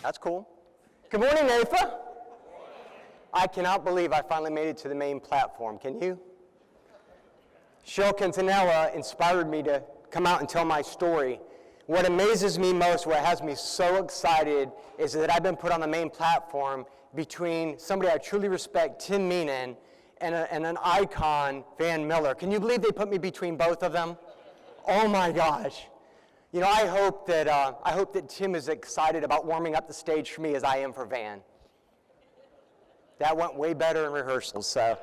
That's cool. Good morning, NAIFA. I cannot believe I finally made it to the main platform. Can you? Cheryl Quintanilla inspired me to come out and tell my story. What amazes me most, what has me so excited, is that I've been put on the main platform between somebody I truly respect, Tim Meenan, and an icon, Van Miller. Can you believe they put me between both of them? Oh my gosh. You know, I hope that Tim is excited about warming up the stage for me as I am for Van. That went way better in rehearsals, so.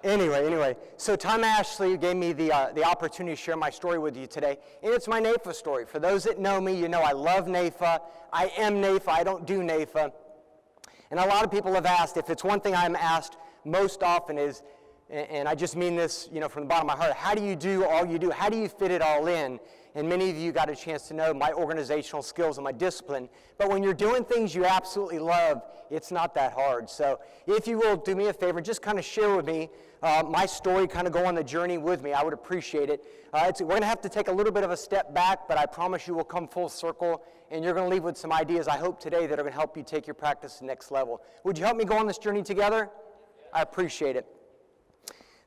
Anyway, so Tom Ashley gave me the opportunity to share my story with you today, and it's my NAIFA story. For those that know me, you know I love NAIFA. I am NAIFA. I don't do NAIFA. And a lot of people have asked, if it's one thing I'm asked most often is, and I just mean this, you know, from the bottom of my heart, how do you do all you do? How do you fit it all in? And many of you got a chance to know my organizational skills and my discipline. But when you're doing things you absolutely love, it's not that hard. So if you will do me a favor, just kind of share with me my story, kind of go on the journey with me. I would appreciate it. We're going to have to take a little bit of a step back, but I promise you we'll come full circle, and you're going to leave with some ideas, I hope today, that are going to help you take your practice to the next level. Would you help me go on this journey together? I appreciate it.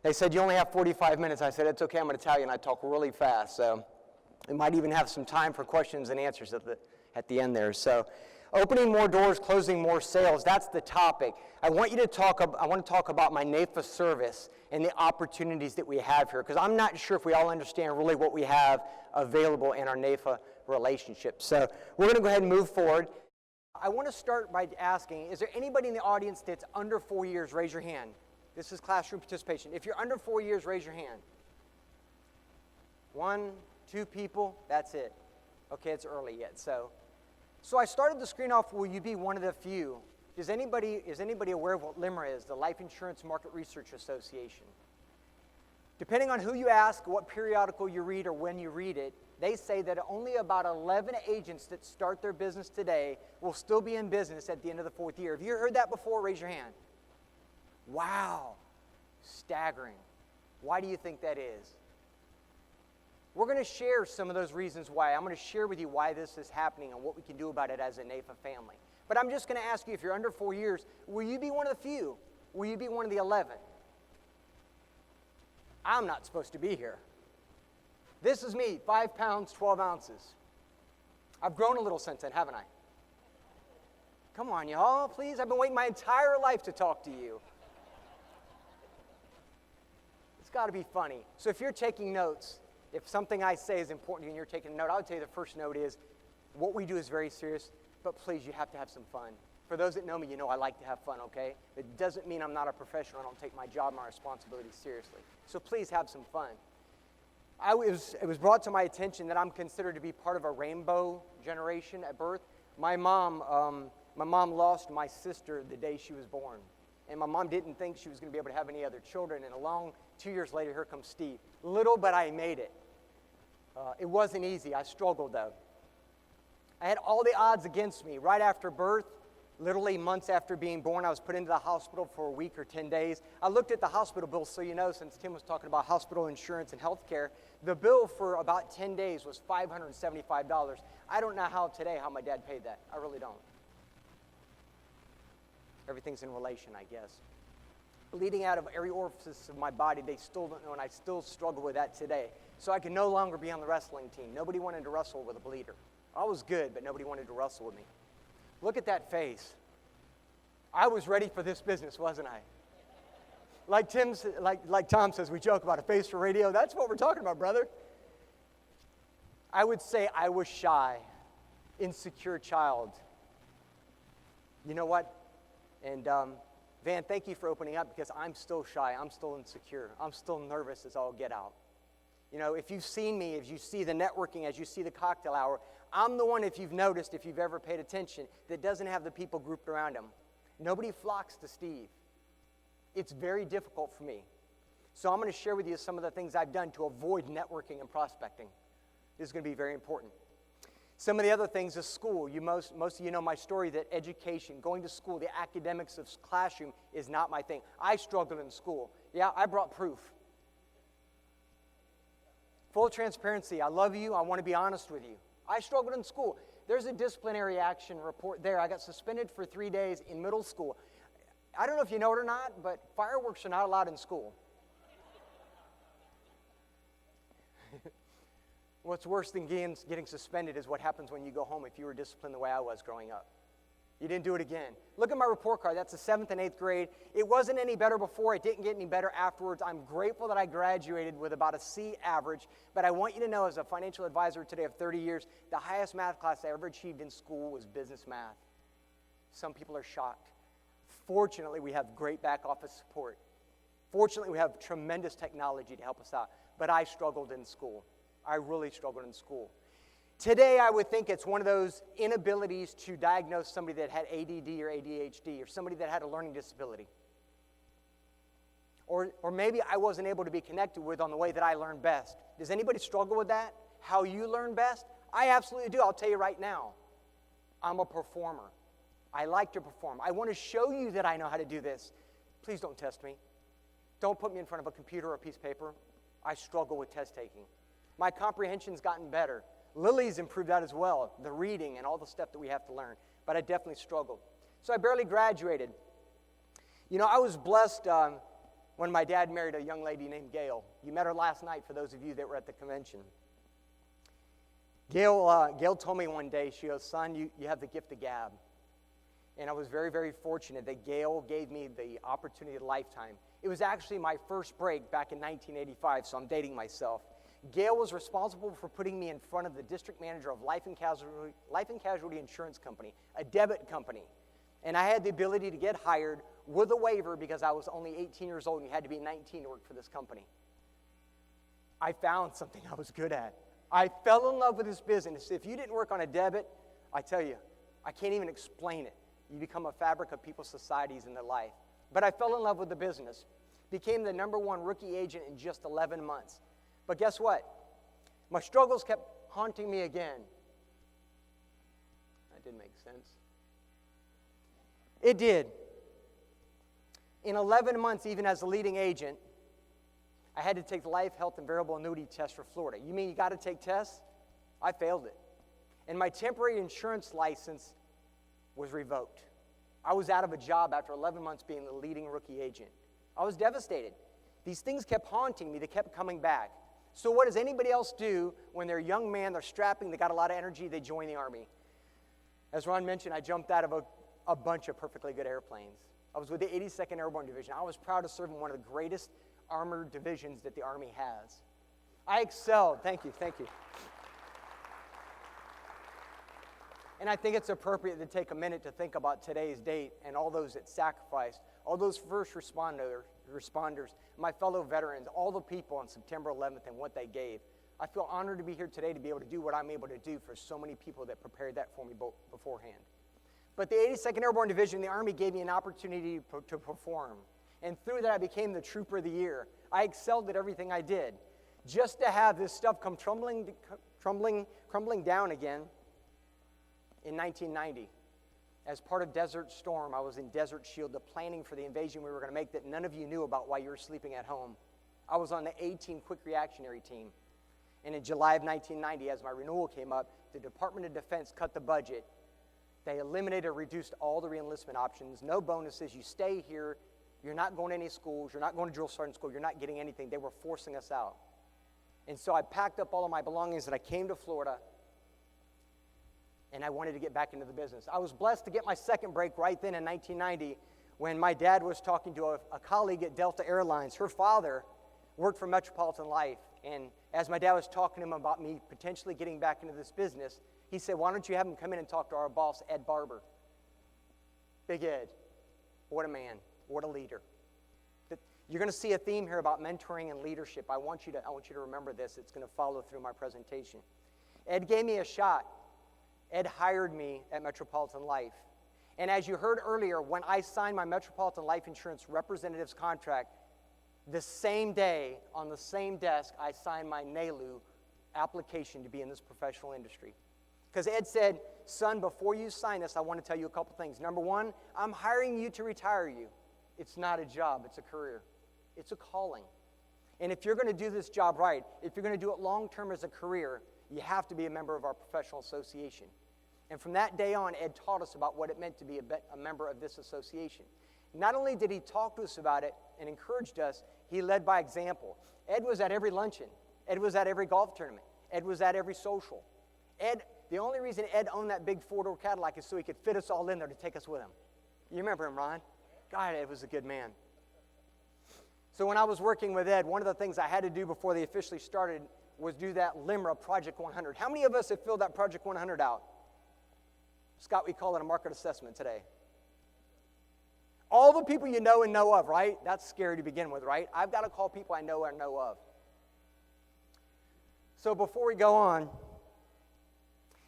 They said, you only have 45 minutes. I said, it's okay, I'm an Italian. I talk really fast. So we might even have some time for questions and answers at the end there. So opening more doors, closing more sales, that's the topic. I want to talk about my NAIFA service and the opportunities that we have here, because I'm not sure if we all understand really what we have available in our NAIFA relationship. So we're going to go ahead and move forward. I want to start by asking, is there anybody in the audience that's under 4 years? Raise your hand. This is classroom participation. If you're under 4 years, raise your hand. 1, 2 people, that's it. Okay, it's early yet. So I started the screen off, will you be one of the few? Is anybody aware of what LIMRA is, the Life Insurance Market Research Association? Depending on who you ask, what periodical you read, or when you read it, they say that only about 11 agents that start their business today will still be in business at the end of the 4th year. Have you heard that before? Raise your hand. Wow, staggering. Why do you think that is? We're going to share some of those reasons why. I'm going to share with you why this is happening and what we can do about it as a NAIFA family. But I'm just going to ask you, if you're under 4 years, will you be one of the few? Will you be one of the 11? I'm not supposed to be here. This is me, 5 pounds, 12 ounces. I've grown a little since then, haven't I? Come on, y'all, please. I've been waiting my entire life to talk to you. It's got to be funny. So if you're taking notes, if something I say is important to you and you're taking a note, I would tell you the first note is, what we do is very serious, but please, you have to have some fun. For those that know me, you know I like to have fun, okay? It doesn't mean I'm not a professional. I don't take my job and my responsibilities seriously. So please have some fun. It was brought to my attention that I'm considered to be part of a rainbow generation at birth. My mom lost my sister the day she was born. And my mom didn't think she was going to be able to have any other children. And 2 years later, here comes Steve. Little, but I made it. It wasn't easy. I struggled, though. I had all the odds against me. Right after birth, literally months after being born, I was put into the hospital for a week or 10 days. I looked at the hospital bill, so you know, since Tim was talking about hospital insurance and health care, the bill for about 10 days was $575. I don't know how my dad paid that. I really don't. Everything's in relation, I guess. Bleeding out of every orifice of my body, they still don't know, and I still struggle with that today. So I can no longer be on the wrestling team. Nobody wanted to wrestle with a bleeder. I was good, but nobody wanted to wrestle with me. Look at that face. I was ready for this business, wasn't I? Like Tom says, we joke about a face for radio. That's what we're talking about, brother. I would say I was shy, insecure child. You know what? And Van, thank you for opening up, because I'm still shy. I'm still insecure. I'm still nervous as all get out. You know, if you've seen me, if you see the networking, as you see the cocktail hour, I'm the one, if you've noticed, if you've ever paid attention, that doesn't have the people grouped around him. Nobody flocks to Steve. It's very difficult for me. So I'm going to share with you some of the things I've done to avoid networking and prospecting. This is going to be very important. Some of the other things is school. Most of you know my story that education, going to school, the academics of classroom is not my thing. I struggled in school. Yeah, I brought proof. Full transparency, I love you, I want to be honest with you. I struggled in school. There's a disciplinary action report there. I got suspended for 3 days in middle school. I don't know if you know it or not, but fireworks are not allowed in school. What's worse than getting suspended is what happens when you go home if you were disciplined the way I was growing up. You didn't do it again. Look at my report card. That's the 7th and 8th grade. It wasn't any better before. It didn't get any better afterwards. I'm grateful that I graduated with about a C average, but I want you to know as a financial advisor today of 30 years, the highest math class I ever achieved in school was business math. Some people are shocked. Fortunately, we have great back office support. Fortunately, we have tremendous technology to help us out, but I struggled in school. I really struggled in school. Today, I would think it's one of those inabilities to diagnose somebody that had ADD or ADHD or somebody that had a learning disability. Or maybe I wasn't able to be connected with on the way that I learned best. Does anybody struggle with that? How you learn best? I absolutely do. I'll tell you right now. I'm a performer. I like to perform. I want to show you that I know how to do this. Please don't test me. Don't put me in front of a computer or a piece of paper. I struggle with test taking. My comprehension's gotten better. Lily's improved that as well, the reading and all the stuff that we have to learn. But I definitely struggled. So I barely graduated. You know, I was blessed when my dad married a young lady named Gail. You met her last night for those of you that were at the convention. Gail told me one day, she goes, son, you have the gift of gab. And I was very, very fortunate that Gail gave me the opportunity of a lifetime. It was actually my first break back in 1985, so I'm dating myself. Gail was responsible for putting me in front of the district manager of Life and Casualty Insurance Company, a debit company. And I had the ability to get hired with a waiver because I was only 18 years old and you had to be 19 to work for this company. I found something I was good at. I fell in love with this business. If you didn't work on a debit, I tell you, I can't even explain it. You become a fabric of people's societies and their life. But I fell in love with the business. Became the #1 rookie agent in just 11 months. But guess what? My struggles kept haunting me again. That didn't make sense. It did. In 11 months, even as a leading agent, I had to take the life, health, and variable annuity test for Florida. You mean you got to take tests? I failed it. And my temporary insurance license was revoked. I was out of a job after 11 months being the leading rookie agent. I was devastated. These things kept haunting me. They kept coming back. So what does anybody else do when they're a young man, they're strapping, they got a lot of energy, they join the Army? As Ron mentioned, I jumped out of a bunch of perfectly good airplanes. I was with the 82nd Airborne Division. I was proud to serve in one of the greatest armored divisions that the Army has. I excelled. Thank you. And I think it's appropriate to take a minute to think about today's date and all those that sacrificed, all those first responders, my fellow veterans, all the people on September 11th and what they gave. I feel honored to be here today to be able to do what I'm able to do for so many people that prepared that for me beforehand. But the 82nd Airborne Division, the Army gave me an opportunity to perform. And through that, I became the Trooper of the Year. I excelled at everything I did. Just to have this stuff come crumbling down again in 1990. As part of Desert Storm, I was in Desert Shield, the planning for the invasion we were going to make that none of you knew about while you were sleeping at home. I was on the A-Team Quick Reactionary Team. And in July of 1990, as my renewal came up, the Department of Defense cut the budget. They eliminated or reduced all the reenlistment options, no bonuses. You stay here. You're not going to any schools. You're not going to drill sergeant school. You're not getting anything. They were forcing us out. And so I packed up all of my belongings and I came to Florida. And I wanted to get back into the business. I was blessed to get my second break right then in 1990 when my dad was talking to a colleague at Delta Airlines. Her father worked for Metropolitan Life. And as my dad was talking to him about me potentially getting back into this business, he said, why don't you have him come in and talk to our boss, Ed Barber? Big Ed. What a man. What a leader. You're going to see a theme here about mentoring and leadership. I want you to remember this. It's going to follow through my presentation. Ed gave me a shot. Ed hired me at Metropolitan Life. And as you heard earlier, when I signed my Metropolitan Life Insurance representative's contract, the same day, on the same desk, I signed my NAILU application to be in this professional industry. Because Ed said, son, before you sign this, I want to tell you a couple things. Number one, I'm hiring you to retire you. It's not a job, it's a career. It's a calling. And if you're going to do this job right, if you're going to do it long-term as a career, you have to be a member of our professional association. And from that day on, Ed taught us about what it meant to be a member of this association. Not only did he talk to us about it and encouraged us, he led by example. Ed was at every luncheon. Ed was at every golf tournament. Ed was at every social. The only reason Ed owned that big four-door Cadillac is so he could fit us all in there to take us with him. You remember him, Ron? God, Ed was a good man. So when I was working with Ed, one of the things I had to do before they officially started was do that LIMRA Project 100. How many of us have filled that Project 100 out? Scott, we call it a market assessment today. All the people you know and know of, right? That's scary to begin with, right? I've got to call people I know and know of. So before we go on,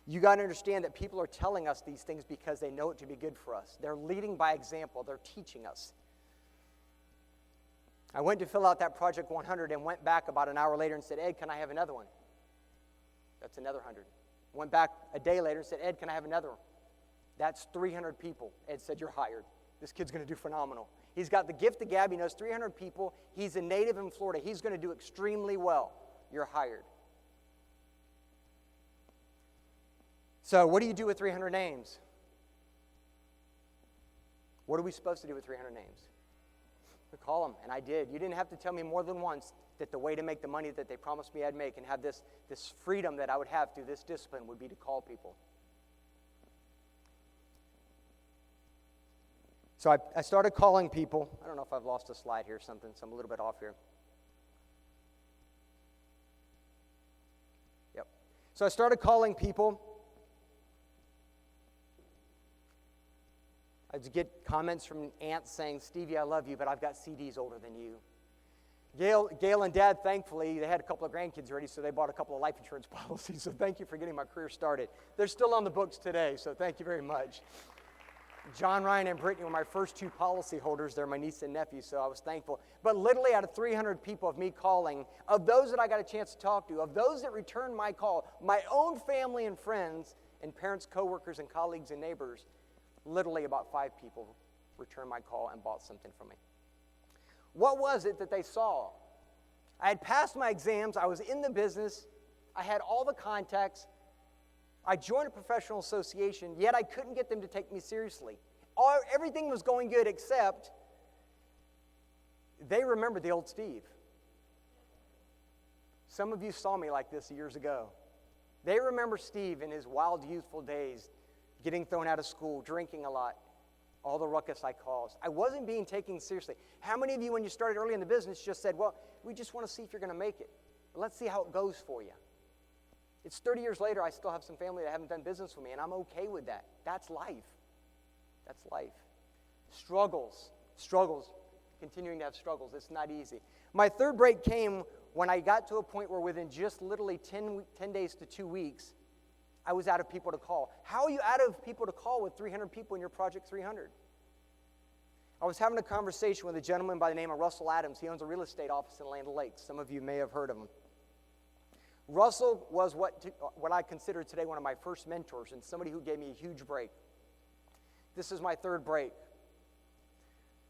you got to understand that people are telling us these things because they know it to be good for us. They're leading by example. They're teaching us. I went to fill out that Project 100 and went back about an hour later and said, Ed, can I have another one? That's another 100. Went back a day later and said, Ed, can I have another one? That's 300 people. Ed said, you're hired. This kid's going to do phenomenal. He's got the gift of gab. He knows 300 people. He's a native in Florida. He's going to do extremely well. You're hired. So what do you do with 300 names? What are we supposed to do with 300 names? We call them, and I did. You didn't have to tell me more than once that the way to make the money that they promised me I'd make and have this freedom that I would have through this discipline would be to call people. So I started calling people. I don't know if I've lost a slide here or something, so I'm a little bit off here. Yep. So I started calling people. I'd get comments from aunts saying, Stevie, I love you, but I've got CDs older than you. Gail and Dad, thankfully, they had a couple of grandkids already, so they bought a couple of life insurance policies, so thank you for getting my career started. They're still on the books today, so thank you very much. John, Ryan, and Brittany were my first two policy holders. They're my niece and nephew, so I was thankful. But literally out of 300 people of me calling, of those that I got a chance to talk to, of those that returned my call, my own family and friends and parents, coworkers, and colleagues and neighbors, literally about 5 people returned my call and bought something from me. What was it that they saw? I had passed my exams. I was in the business. I had all the contacts. I joined a professional association, yet I couldn't get them to take me seriously. Everything was going good except they remembered the old Steve. Some of you saw me like this years ago. They remember Steve in his wild, youthful days, getting thrown out of school, drinking a lot, all the ruckus I caused. I wasn't being taken seriously. How many of you, when you started early in the business, just said, well, we just want to see if you're going to make it. Let's see how it goes for you. It's 30 years later, I still have some family that haven't done business with me, and I'm okay with that. That's life. That's life. Struggles, continuing to have struggles. It's not easy. My third break came when I got to a point where within just literally 10 days to 2 weeks, I was out of people to call. How are you out of people to call with 300 people in your Project 300? I was having a conversation with a gentleman by the name of Russell Adams. He owns a real estate office in Land O'Lakes. Some of you may have heard of him. Russell was what I consider today one of my first mentors and somebody who gave me a huge break. This is my third break.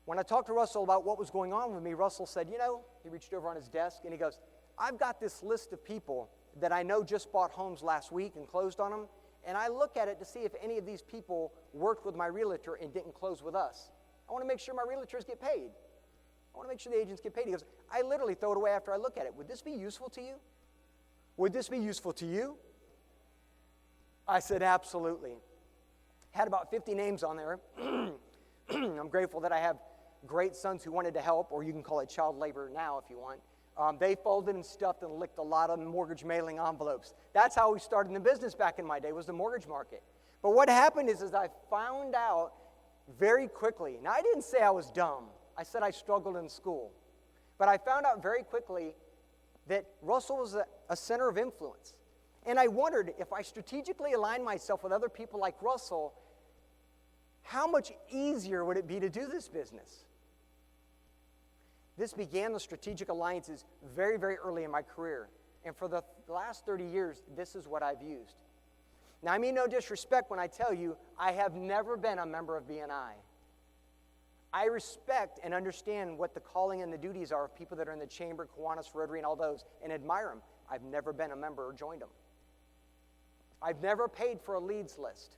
When I talked to Russell about what was going on with me, Russell said, he reached over on his desk and he goes, I've got this list of people that I know just bought homes last week and closed on them, and I look at it to see if any of these people worked with my realtor and didn't close with us. I want to make sure my realtors get paid. I want to make sure the agents get paid. He goes, I literally throw it away after I look at it. Would this be useful to you? Would this be useful to you? I said, absolutely. Had about 50 names on there. I'm grateful that I have great sons who wanted to help, or you can call it child labor now if you want. They folded and stuffed and licked a lot of mortgage mailing envelopes. That's how we started in the business back in my day, was the mortgage market. But what happened is I found out very quickly. Now, I didn't say I was dumb. I said I struggled in school. But I found out very quickly that Russell was a center of influence. And I wondered, if I strategically aligned myself with other people like Russell, how much easier would it be to do this business? This began the strategic alliances very, very early in my career. And for the last 30 years, this is what I've used. Now, I mean no disrespect when I tell you, I have never been a member of BNI. I respect and understand what the calling and the duties are of people that are in the Chamber, Kiwanis, Rotary, and all those, and admire them. I've never been a member or joined them. I've never paid for a leads list.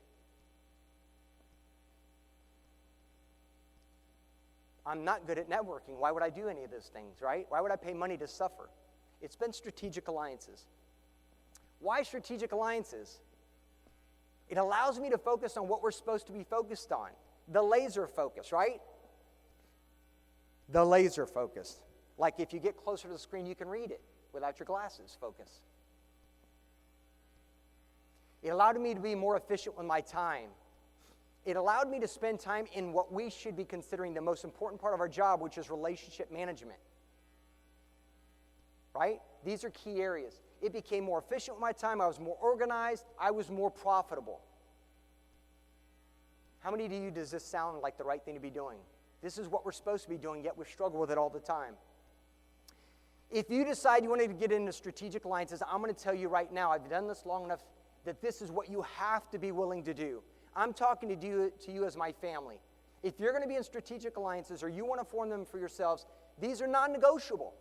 I'm not good at networking. Why would I do any of those things, right? Why would I pay money to suffer? It's been strategic alliances. Why strategic alliances? It allows me to focus on what we're supposed to be focused on. The laser focus, right? The laser focus. Like if you get closer to the screen, you can read it without your glasses focus. It allowed me to be more efficient with my time. It allowed me to spend time in what we should be considering the most important part of our job, which is relationship management. Right? These are key areas. It became more efficient with my time. I was more organized. I was more profitable. How many of you does this sound like the right thing to be doing? This is what we're supposed to be doing, yet we struggle with it all the time. If you decide you want to get into strategic alliances, I'm going to tell you right now, I've done this long enough that this is what you have to be willing to do. I'm talking to you as my family. If you're going to be in strategic alliances or you want to form them for yourselves, these are non-negotiable.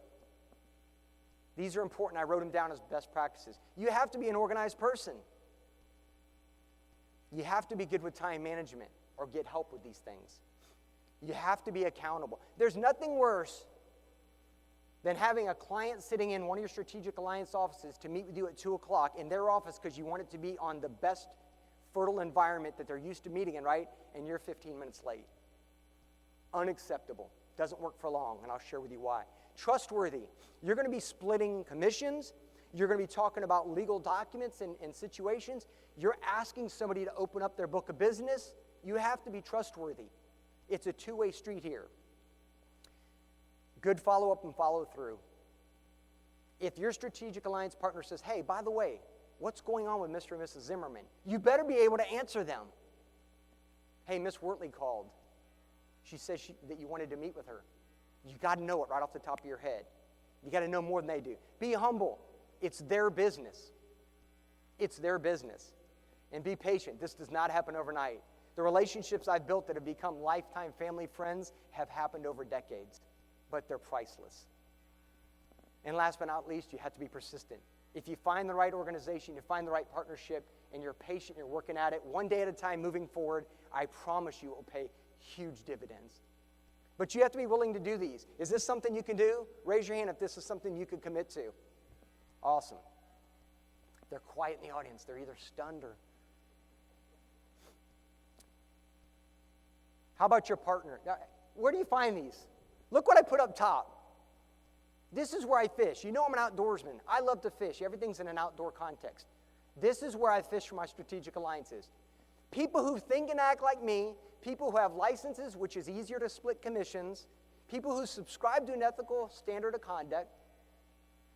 These are important. I wrote them down as best practices. You have to be an organized person. You have to be good with time management or get help with these things. You have to be accountable. There's nothing worse than having a client sitting in one of your strategic alliance offices to meet with you at 2 o'clock in their office because you want it to be on the best fertile environment that they're used to meeting in, right? And you're 15 minutes late. Unacceptable. Doesn't work for long, and I'll share with you why. Trustworthy. You're going to be splitting commissions. You're going to be talking about legal documents and situations. You're asking somebody to open up their book of business. You have to be trustworthy. It's a two-way street here. Good follow-up and follow-through. If your strategic alliance partner says, hey, by the way, what's going on with Mr. and Mrs. Zimmerman? You better be able to answer them. Hey, Miss Wortley called. She says that you wanted to meet with her. You got to know it right off the top of your head. You got to know more than they do. Be humble. It's their business. It's their business. And be patient. This does not happen overnight. The relationships I've built that have become lifetime family friends have happened over decades, but they're priceless. And last but not least, you have to be persistent. If you find the right organization, you find the right partnership, and you're patient, you're working at it, one day at a time moving forward, I promise you it will pay huge dividends. But you have to be willing to do these. Is this something you can do? Raise your hand if this is something you could commit to. Awesome. They're quiet in the audience. They're either stunned or... How about your partner? Now, where do you find these? Look what I put up top. This is where I fish. You know I'm an outdoorsman. I love to fish. Everything's in an outdoor context. This is where I fish for my strategic alliances. People who think and act like me, people who have licenses, which is easier to split commissions, people who subscribe to an ethical standard of conduct,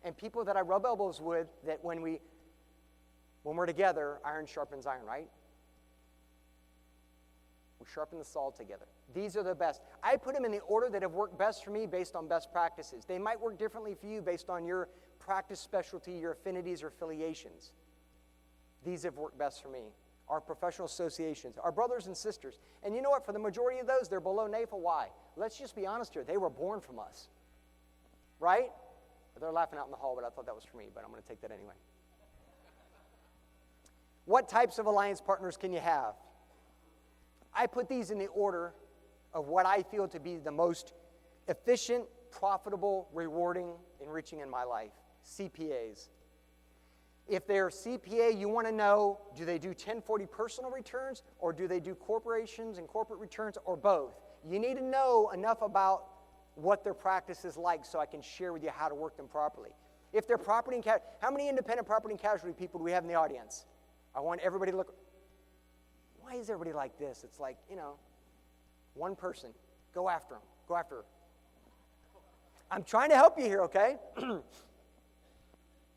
and people that I rub elbows with that when we're together, iron sharpens iron, right? We sharpen the saw together. These are the best. I put them in the order that have worked best for me based on best practices. They might work differently for you based on your practice specialty, your affinities, or affiliations. These have worked best for me. Our professional associations, our brothers and sisters. And you know what? For the majority of those, they're below NAIFA. Why? Let's just be honest here. They were born from us. Right? They're laughing out in the hall, but I thought that was for me, but I'm going to take that anyway. What types of alliance partners can you have? I put these in the order of what I feel to be the most efficient, profitable, rewarding, enriching in my life. CPAs. If they're CPA, you want to know, do they do 1040 personal returns, or do they do corporations and corporate returns, or both? You need to know enough about what their practice is like so I can share with you how to work them properly. If they're property and casualty, how many independent property and casualty people do we have in the audience? I want everybody to look. Why is everybody like this? It's like, one person. Go after them. Go after her. I'm trying to help you here, okay?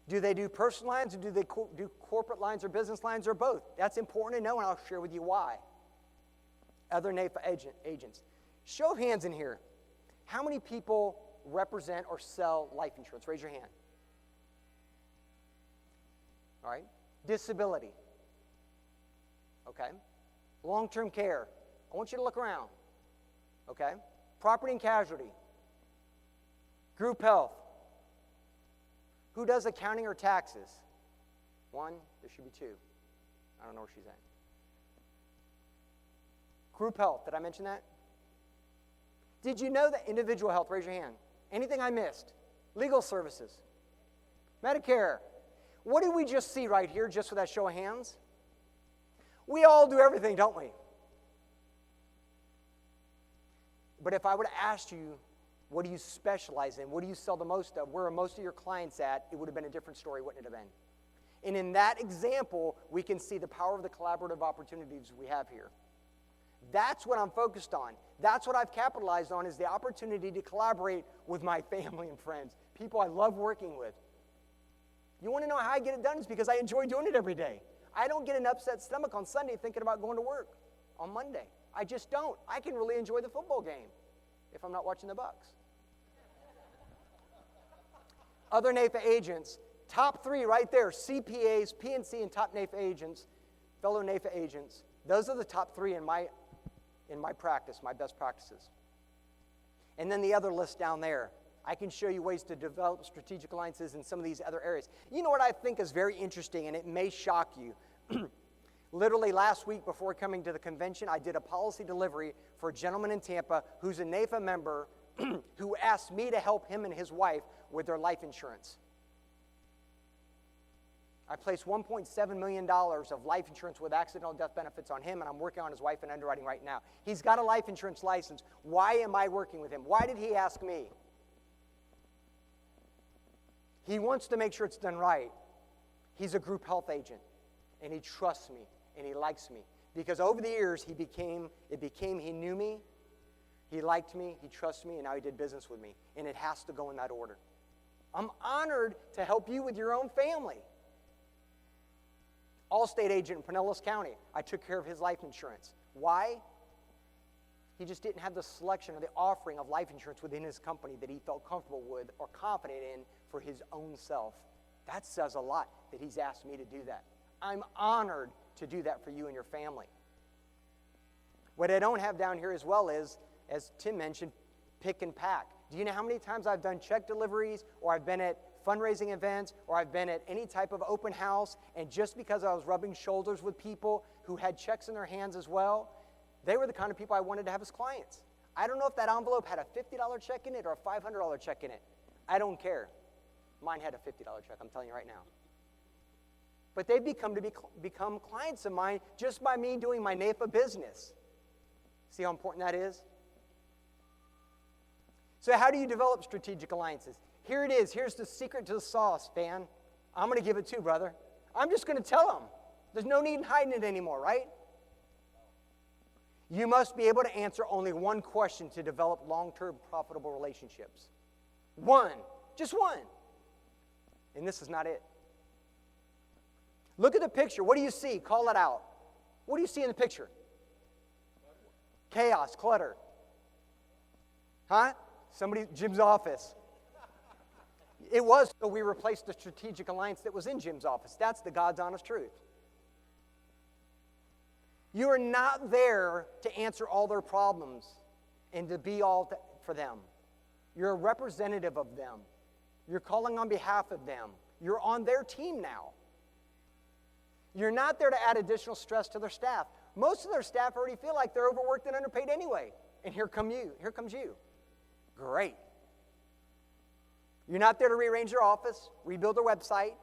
Do they do personal lines, or do they do corporate lines or business lines, or both? That's important to know, and I'll share with you why. Other NAIFA agents. Show of hands in here. How many people represent or sell life insurance? Raise your hand. All right. Disability. Okay. Long-term care. I want you to look around. Okay. Property and casualty. Group health. Who does accounting or taxes? One. There should be two. I don't know where she's at. Group health. Did I mention that? Did you know that individual health, raise your hand. Anything I missed? Legal services. Medicare. What did we just see right here, just with that show of hands? We all do everything, don't we? But if I would have asked you, what do you specialize in? What do you sell the most of? Where are most of your clients at? It would have been a different story, wouldn't it have been? And in that example, we can see the power of the collaborative opportunities we have here. That's what I'm focused on. That's what I've capitalized on, is the opportunity to collaborate with my family and friends, people I love working with. You want to know how I get it done? It's because I enjoy doing it every day. I don't get an upset stomach on Sunday thinking about going to work on Monday. I just don't. I can really enjoy the football game if I'm not watching the Bucks. Other NAIFA agents, top 3 right there, CPAs, PNC, and top NAIFA agents, fellow NAIFA agents. Those are the top 3 in my practice, my best practices. And then the other list down there. I can show you ways to develop strategic alliances in some of these other areas. You know what I think is very interesting, and it may shock you. Literally last week before coming to the convention, I did a policy delivery for a gentleman in Tampa who's a NAIFA member who asked me to help him and his wife with their life insurance. I placed $1.7 million of life insurance with accidental death benefits on him, and I'm working on his wife in underwriting right now. He's got a life insurance license. Why am I working with him? Why did he ask me? He wants to make sure it's done right. He's a group health agent, and he trusts me, and he likes me. Because over the years, he knew me, he liked me, he trusts me, and now he did business with me. And it has to go in that order. I'm honored to help you with your own family. Allstate agent in Pinellas County, I took care of his life insurance. Why? He just didn't have the selection or the offering of life insurance within his company that he felt comfortable with or confident in for his own self. That says a lot that he's asked me to do that. I'm honored to do that for you and your family. What I don't have down here as well is, as Tim mentioned, pick and pack. Do you know how many times I've done check deliveries, or I've been at fundraising events, or I've been at any type of open house, and just because I was rubbing shoulders with people who had checks in their hands as well, they were the kind of people I wanted to have as clients. I don't know if that envelope had a $50 check in it or a $500 check in it. I don't care. Mine had a $50 check, I'm telling you right now. But they've become clients of mine just by me doing my NAIFA business. See how important that is? So how do you develop strategic alliances? Here it is. Here's the secret to the sauce, Van. I'm going to give it to you, brother. I'm just going to tell them. There's no need in hiding it anymore, right? You must be able to answer only one question to develop long-term profitable relationships. One. Just one. And this is not it. Look at the picture. What do you see? Call it out. What do you see in the picture? Chaos, clutter. Huh? Jim's office. It was, so we replaced the strategic alliance that was in Jim's office. That's the God's honest truth. You are not there to answer all their problems and to be all for them. You're a representative of them. You're calling on behalf of them. You're on their team now. You're not there to add additional stress to their staff. Most of their staff already feel like they're overworked and underpaid anyway. And here comes you. Great. You're not there to rearrange their office, rebuild their website.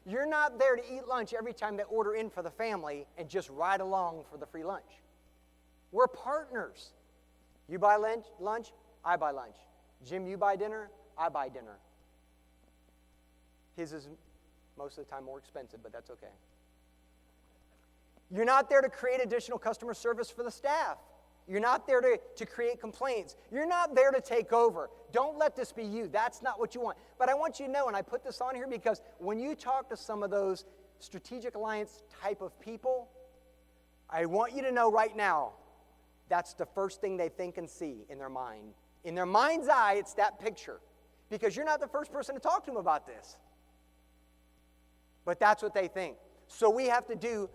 You're not there to eat lunch every time they order in for the family and just ride along for the free lunch. We're partners. You buy lunch, I buy lunch. Jim, you buy dinner, I buy dinner. His is most of the time more expensive, but that's okay. You're not there to create additional customer service for the staff. You're not there to create complaints. You're not there to take over. Don't let this be you. That's not what you want. But I want you to know, and I put this on here because when you talk to some of those strategic alliance type of people, I want you to know right now, that's the first thing they think and see in their mind. In their mind's eye, it's that picture. Because you're not the first person to talk to them about this. But that's what they think. So we have to do,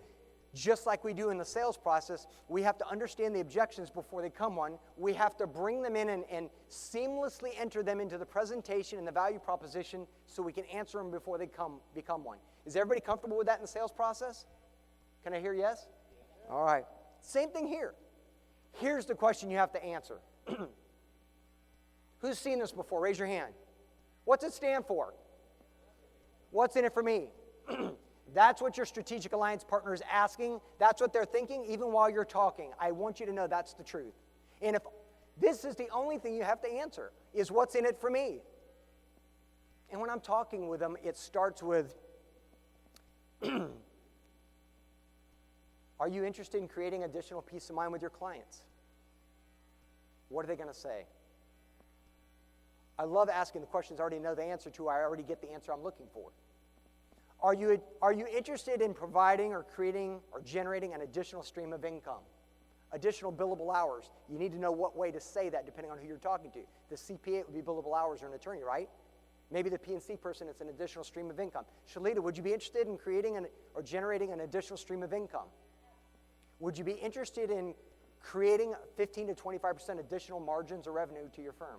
just like we do in the sales process, we have to understand the objections before they come one. We have to bring them in and seamlessly enter them into the presentation and the value proposition so we can answer them before they become one. Is everybody comfortable with that in the sales process? Can I hear yes? All right. Same thing here. Here's the question you have to answer. Who's seen this before? Raise your hand. What's it stand for? What's in it for me? That's what your strategic alliance partner is asking. That's what they're thinking even while you're talking. I want you to know that's the truth. And if this is the only thing you have to answer, is what's in it for me? And when I'm talking with them, it starts with, are you interested in creating additional peace of mind with your clients? What are they going to say? I love asking the questions I already know the answer to. I already get the answer I'm looking for. Are you interested in providing or creating or generating an additional stream of income? Additional billable hours. You need to know what way to say that depending on who you're talking to. The CPA would be billable hours or an attorney, right? Maybe the P&C person, it's an additional stream of income. Shalita, would you be interested in creating or generating an additional stream of income? Would you be interested in creating 15 to 25% additional margins or revenue to your firm?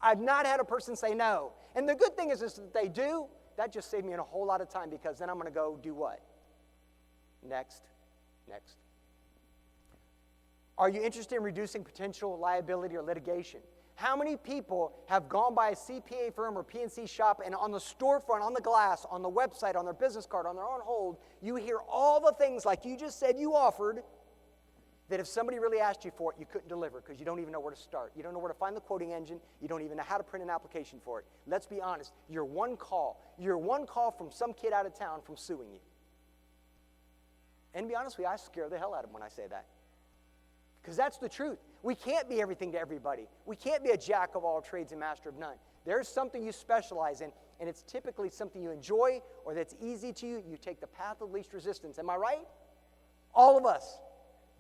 I've not had a person say no. And the good thing is that they do. That just saved me a whole lot of time because then I'm going to go do what? Next. Are you interested in reducing potential liability or litigation? How many people have gone by a CPA firm or P&C shop and on the storefront, on the glass, on the website, on their business card, on their on hold, you hear all the things like you just said you offered that if somebody really asked you for it, you couldn't deliver because you don't even know where to start. You don't know where to find the quoting engine. You don't even know how to print an application for it. Let's be honest. You're one call from some kid out of town from suing you. And to be honest with you, I scare the hell out of them when I say that. Because that's the truth. We can't be everything to everybody. We can't be a jack of all trades and master of none. There's something you specialize in, and it's typically something you enjoy or that's easy to you. You take the path of least resistance. Am I right? All of us.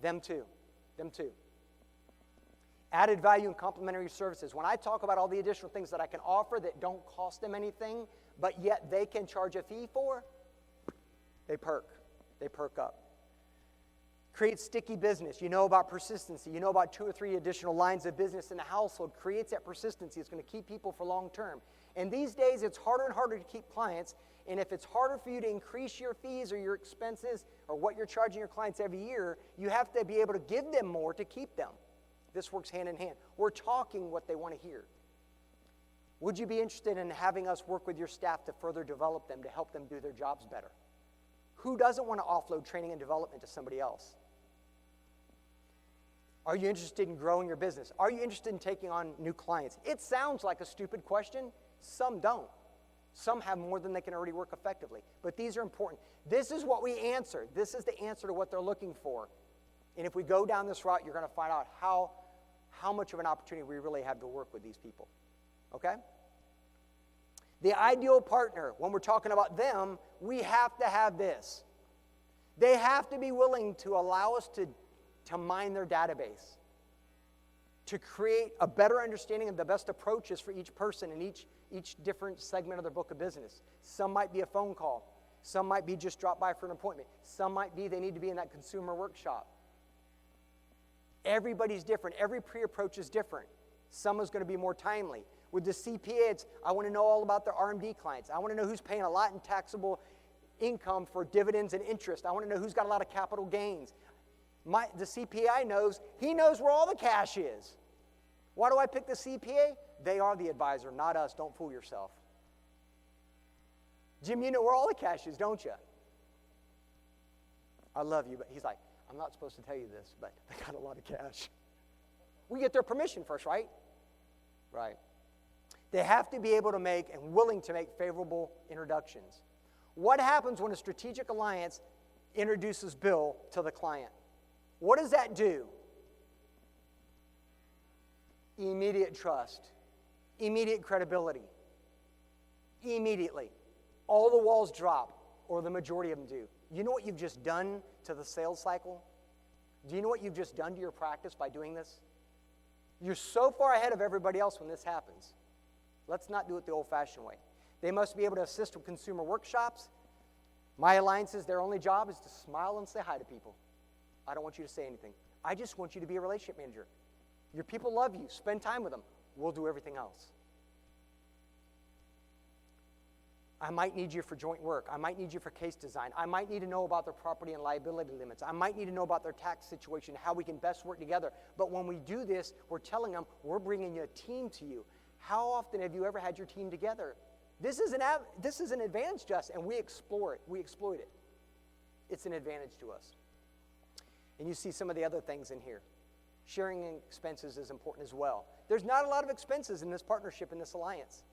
Them too. Added value and complementary services. When I talk about all the additional things that I can offer that don't cost them anything, but yet they can charge a fee for, they perk up. Create sticky business. You know about persistency. You know about 2 or 3 additional lines of business in the household. Creates that persistency. It's going to keep people for long term. And these days, it's harder and harder to keep clients. And if it's harder for you to increase your fees or your expenses or what you're charging your clients every year, you have to be able to give them more to keep them. This works hand in hand. We're talking what they want to hear. Would you be interested in having us work with your staff to further develop them, to help them do their jobs better? Who doesn't want to offload training and development to somebody else? Are you interested in growing your business? Are you interested in taking on new clients? It sounds like a stupid question. Some don't. Some have more than they can already work effectively. But these are important. This is what we answer. This is the answer to what they're looking for. And if we go down this route, you're going to find out how much of an opportunity we really have to work with these people. Okay? The ideal partner, when we're talking about them, we have to have this. They have to be willing to allow us to mine their database, to create a better understanding of the best approaches for each person in each different segment of their book of business. Some might be a phone call. Some might be just drop by for an appointment. Some might be they need to be in that consumer workshop. Everybody's different. Every pre-approach is different. Some is going to be more timely. With the CPA, it's, I want to know all about their RMD clients. I want to know who's paying a lot in taxable income for dividends and interest. I want to know who's got a lot of capital gains. The CPA knows, he knows where all the cash is. Why do I pick the CPA? They are the advisor, not us. Don't fool yourself. Jim, you know where all the cash is, don't you? I love you, but he's like, I'm not supposed to tell you this, but they got a lot of cash. We get their permission first, right? Right. They have to be able to make and willing to make favorable introductions. What happens when a strategic alliance introduces Bill to the client? What does that do? Immediate trust, immediate credibility, immediately. All the walls drop, or the majority of them do. You know what you've just done to the sales cycle? Do you know what you've just done to your practice by doing this? You're so far ahead of everybody else when this happens. Let's not do it the old-fashioned way. They must be able to assist with consumer workshops. My alliances, their only job is to smile and say hi to people. I don't want you to say anything. I just want you to be a relationship manager. Your people love you. Spend time with them. We'll do everything else. I might need you for joint work. I might need you for case design. I might need to know about their property and liability limits. I might need to know about their tax situation, how we can best work together. But when we do this, we're telling them we're bringing a team to you. How often have you ever had your team together? This is an advantage to us, and we explore it. We exploit it. It's an advantage to us. And you see some of the other things in here. Sharing expenses is important as well. There's not a lot of expenses in this partnership, in this alliance.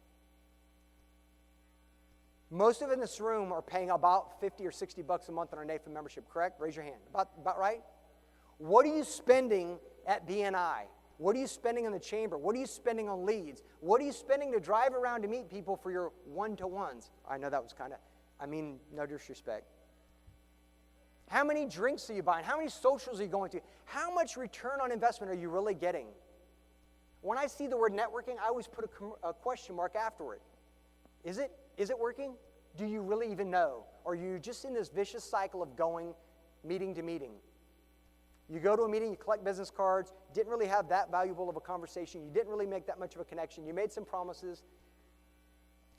Most of in this room are paying about $50 or $60 a month on our NAIFA membership, correct? Raise your hand. About right? What are you spending at BNI? What are you spending in the chamber? What are you spending on leads? What are you spending to drive around to meet people for your one-to-ones? I know that was no disrespect. How many drinks are you buying? How many socials are you going to? How much return on investment are you really getting? When I see the word networking, I always put a question mark afterward. Is it working? Do you really even know? Or are you just in this vicious cycle of going meeting to meeting? You go to a meeting, you collect business cards, didn't really have that valuable of a conversation, you didn't really make that much of a connection, you made some promises,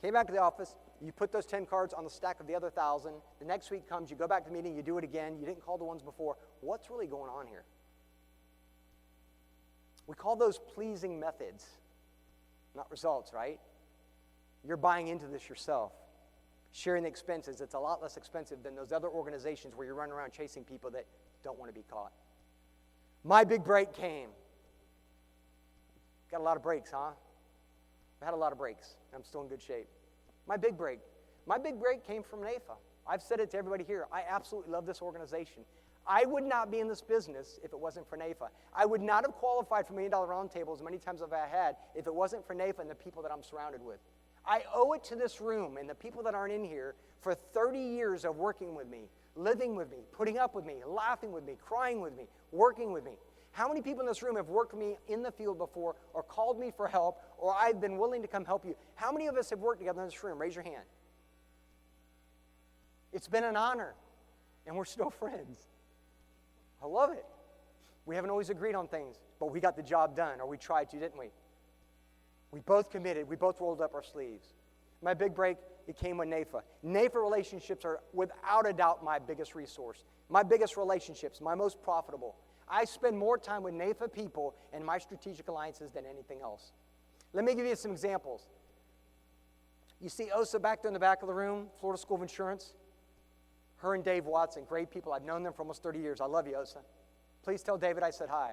came back to the office, you put those 10 cards on the stack of the other 1,000, the next week comes, you go back to the meeting, you do it again, you didn't call the ones before. What's really going on here? We call those pleasing methods, not results, right? You're buying into this yourself. Sharing the expenses, it's a lot less expensive than those other organizations where you're running around chasing people that don't want to be caught. My big break came. Got a lot of breaks, huh? I've had a lot of breaks. I'm still in good shape. My big break came from NAIFA. I've said it to everybody here. I absolutely love this organization. I would not be in this business if it wasn't for NAIFA. I would not have qualified for $1 Million Roundtable as many times as I had if it wasn't for NAIFA and the people that I'm surrounded with. I owe it to this room and the people that aren't in here for 30 years of working with me, living with me, putting up with me, laughing with me, crying with me, working with me. How many people in this room have worked with me in the field before or called me for help or I've been willing to come help you? How many of us have worked together in this room? Raise your hand. It's been an honor, and we're still friends. I love it. We haven't always agreed on things, but we got the job done, or we tried to, didn't we? We both committed. We both rolled up our sleeves. My big break, it came with NAIFA. NAIFA relationships are without a doubt my biggest resource. My biggest relationships, my most profitable. I spend more time with NAIFA people and my strategic alliances than anything else. Let me give you some examples. You see Osa back there in the back of the room, Florida School of Insurance. Her and Dave Watson, great people. I've known them for almost 30 years. I love you, Osa. Please tell David I said hi.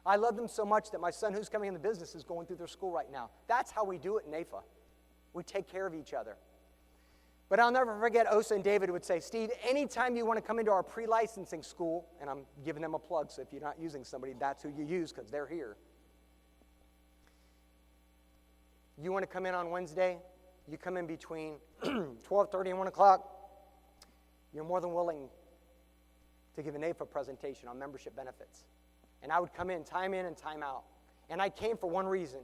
I love them so much that my son, who's coming in the business, is going through their school right now. That's how we do it in NAIFA. We take care of each other. But I'll never forget Osa and David would say, Steve, anytime you want to come into our pre-licensing school, and I'm giving them a plug, so if you're not using somebody, that's who you use because they're here. You want to come in on Wednesday? You come in between 12:30 and 1 o'clock. You're more than willing to give a NAIFA presentation on membership benefits. And I would come in and time out. And I came for one reason.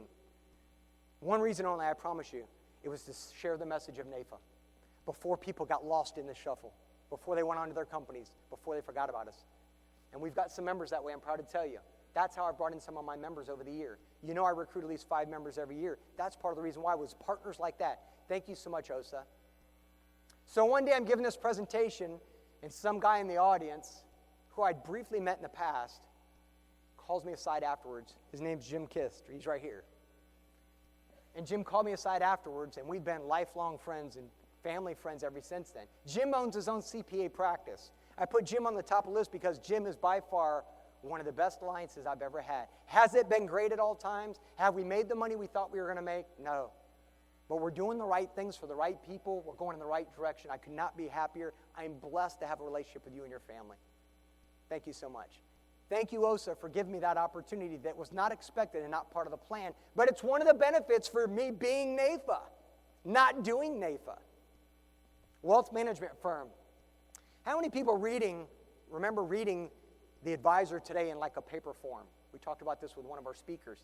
One reason only, I promise you. It was to share the message of NAIFA before people got lost in the shuffle, before they went on to their companies, before they forgot about us. And we've got some members that way, I'm proud to tell you. That's how I've brought in some of my members over the year. You know I recruit at least 5 members every year. That's part of the reason why, was partners like that. Thank you so much, Osa. So one day I'm giving this presentation, and some guy in the audience, who I'd briefly met in the past, calls me aside afterwards. His name's Jim Kist. He's right here. And Jim called me aside afterwards, and we've been lifelong friends and family friends ever since then. Jim owns his own CPA practice. I put Jim on the top of the list because Jim is by far one of the best alliances I've ever had. Has it been great at all times? Have we made the money we thought we were going to make? No. But we're doing the right things for the right people. We're going in the right direction. I could not be happier. I'm blessed to have a relationship with you and your family. Thank you so much. Thank you, Osa, for giving me that opportunity that was not expected and not part of the plan. But it's one of the benefits for me being NAIFA, not doing NAIFA. Wealth management firm. How many people remember reading The Advisor today in like a paper form? We talked about this with one of our speakers.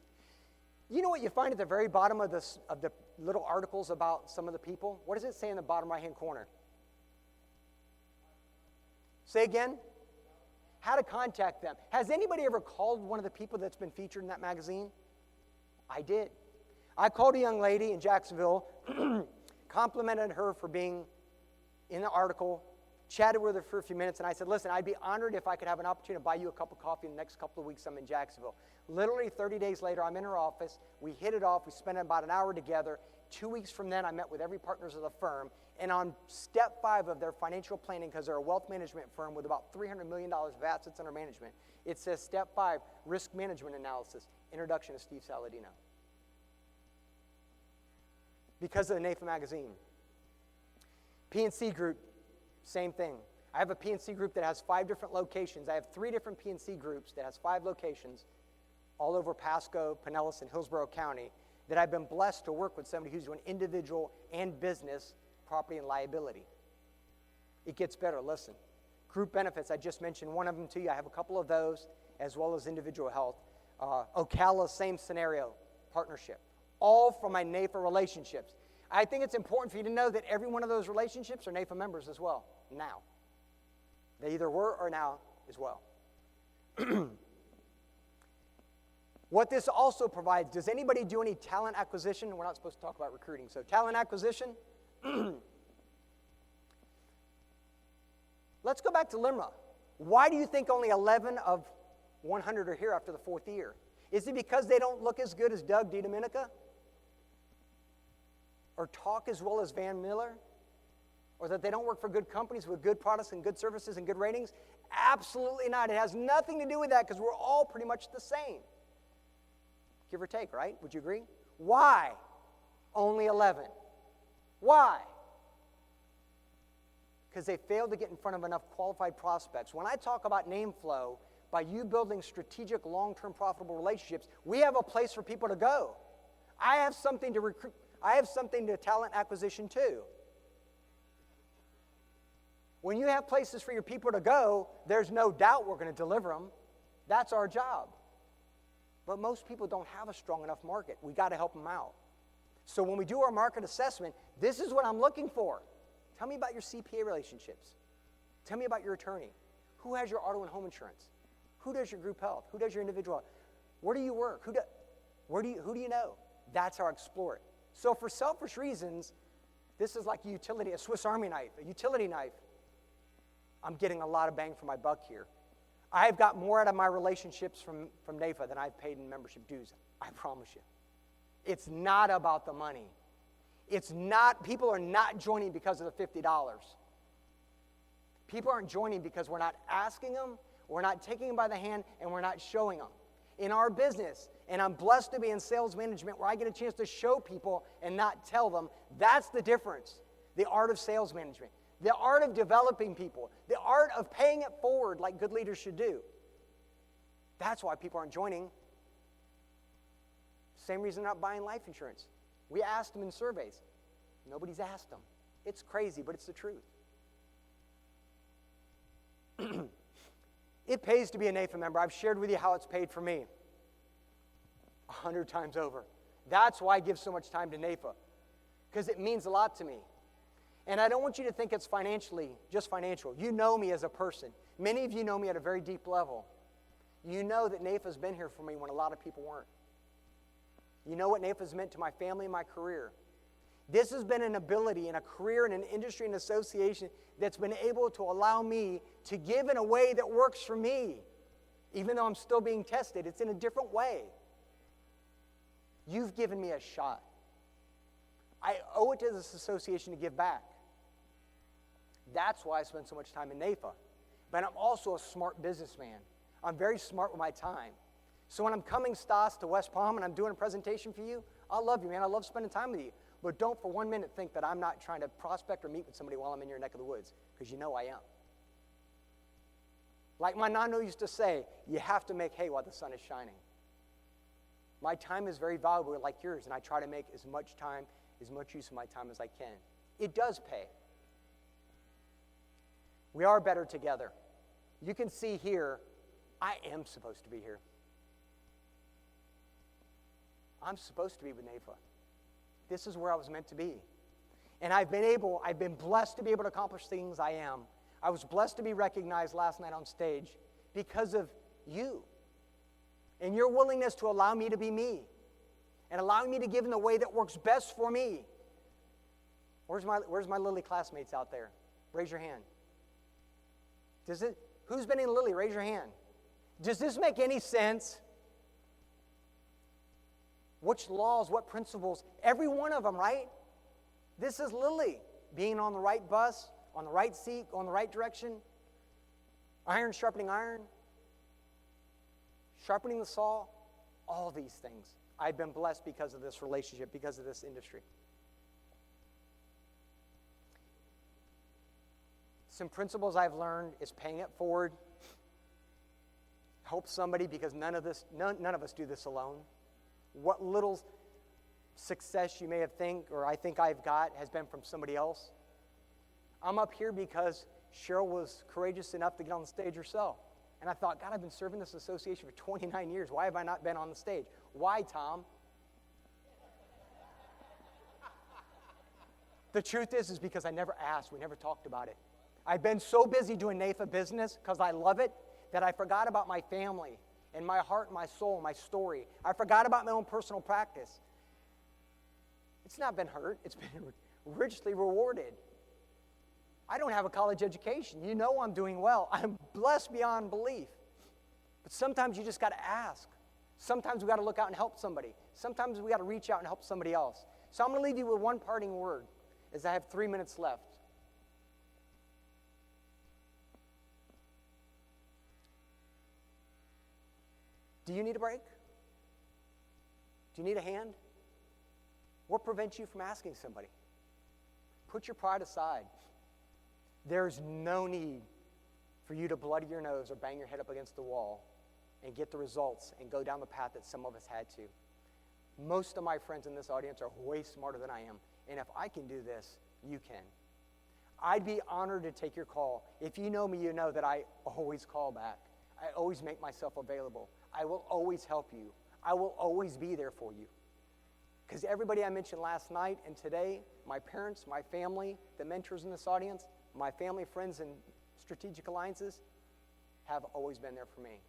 You know what you find at the very bottom of the little articles about some of the people? What does it say in the bottom right-hand corner? Say again? How to contact them. Has anybody ever called one of the people that's been featured in that magazine? I did. I called a young lady in Jacksonville, complimented her for being in the article, chatted with her for a few minutes, and I said, listen, I'd be honored if I could have an opportunity to buy you a cup of coffee in the next couple of weeks. I'm in Jacksonville. Literally 30 days later, I'm in her office. We hit it off. We spent about an hour together. 2 weeks from then, I met with every partners of the firm, and on step 5 of their financial planning, because they're a wealth management firm with about $300 million of assets under management, it says step 5, risk management analysis, introduction to Steve Saladino. Because of the NAIFA magazine. P&C Group, same thing. I have a P&C group that has 5 different locations. I have 3 different P&C groups that has 5 locations all over Pasco, Pinellas, and Hillsborough County that I've been blessed to work with somebody who's doing individual and business property and liability. It gets better. Listen. Group benefits, I just mentioned one of them to you. I have a couple of those, as well as individual health. Ocala, same scenario, partnership. All from my NAIFA relationships. I think it's important for you to know that every one of those relationships are NAIFA members as well, now. They either were or now as well. What this also provides, does anybody do any talent acquisition? We're not supposed to talk about recruiting, so talent acquisition. Let's go back to LIMRA. Why do you think only 11 of 100 are here after the 4th year? Is it because they don't look as good as Doug DiDomenica? Or talk as well as Van Miller? Or that they don't work for good companies with good products and good services and good ratings? Absolutely not. It has nothing to do with that because we're all pretty much the same. Give or take, right? Would you agree? Why only 11? Why? Because they failed to get in front of enough qualified prospects. When I talk about name flow, by you building strategic, long-term, profitable relationships, we have a place for people to go. I have something to recruit. I have something to talent acquisition too. When you have places for your people to go, there's no doubt we're going to deliver them. That's our job. But most people don't have a strong enough market. We got to help them out. So when we do our market assessment, this is what I'm looking for. Tell me about your CPA relationships. Tell me about your attorney. Who has your auto and home insurance? Who does your group health? Who does your individual health? Where do you work? Who do you know? That's how I explore it. So for selfish reasons, this is like a Swiss Army knife, a utility knife. I'm getting a lot of bang for my buck here. I've got more out of my relationships from NAIFA than I've paid in membership dues. I promise you. It's not about the money. It's not, people are not joining because of the $50. People aren't joining because we're not asking them, we're not taking them by the hand, and we're not showing them. In our business, and I'm blessed to be in sales management where I get a chance to show people and not tell them, that's the difference. The art of sales management. The art of developing people. The art of paying it forward like good leaders should do. That's why people aren't joining. Same reason they're not buying life insurance. We asked them in surveys. Nobody's asked them. It's crazy, but it's the truth. It pays to be a NAIFA member. I've shared with you how it's paid for me 100 times over. That's why I give so much time to NAIFA, because it means a lot to me. And I don't want you to think it's just financial. You know me as a person. Many of you know me at a very deep level. You know that NAIFA's been here for me when a lot of people weren't. You know what NAIFA's meant to my family and my career. This has been an ability and a career and an industry and association that's been able to allow me to give in a way that works for me. Even though I'm still being tested, it's in a different way. You've given me a shot. I owe it to this association to give back. That's why I spend so much time in NAIFA. But I'm also a smart businessman. I'm very smart with my time. So when I'm coming, Stas, to West Palm and I'm doing a presentation for you, I love you, man. I love spending time with you. But don't for 1 minute think that I'm not trying to prospect or meet with somebody while I'm in your neck of the woods, because you know I am. Like my nano used to say, you have to make hay while the sun is shining. My time is very valuable like yours, and I try to make as much use of my time as I can. It does pay. We are better together. You can see here, I am supposed to be here. I'm supposed to be with NAIFA. This is where I was meant to be. And I've been blessed to be able to accomplish things I am. I was blessed to be recognized last night on stage because of you and your willingness to allow me to be me and allowing me to give in the way that works best for me. Where's my Lily classmates out there? Raise your hand. Who's been in Lily? Raise your hand. Does this make any sense? Which laws, what principles? Every one of them, right? This is Lily. Being on the right bus, on the right seat, going the right direction. Iron sharpening iron. Sharpening the saw. All these things. I've been blessed because of this relationship, because of this industry. Some principles I've learned is paying it forward. Help somebody, because none of us do this alone. What little success you may have I think I've got has been from somebody else. I'm up here because Cheryl was courageous enough to get on the stage herself. And I thought, God, I've been serving this association for 29 years. Why have I not been on the stage? Why, Tom? The truth is because I never asked. We never talked about it. I've been so busy doing NAIFA business because I love it that I forgot about my family and my heart and my soul and my story. I forgot about my own personal practice. It's not been hurt. It's been richly rewarded. I don't have a college education. You know I'm doing well. I'm blessed beyond belief. But sometimes you just got to ask. Sometimes we got to look out and help somebody. Sometimes we got to reach out and help somebody else. So I'm going to leave you with one parting word as I have 3 minutes left. Do you need a break? Do you need a hand? What prevents you from asking somebody? Put your pride aside. There's no need for you to bloody your nose or bang your head up against the wall and get the results and go down the path that some of us had to. Most of my friends in this audience are way smarter than I am. And if I can do this, you can. I'd be honored to take your call. If you know me, you know that I always call back. I always make myself available. I will always help you. I will always be there for you. Because everybody I mentioned last night and today, my parents, my family, the mentors in this audience, my family, friends, and strategic alliances have always been there for me.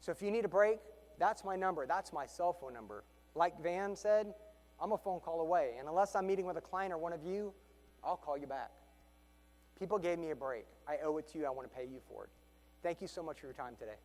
So if you need a break, that's my number. That's my cell phone number. Like Van said, I'm a phone call away. And unless I'm meeting with a client or one of you, I'll call you back. People gave me a break. I owe it to you. I want to pay you for it. Thank you so much for your time today.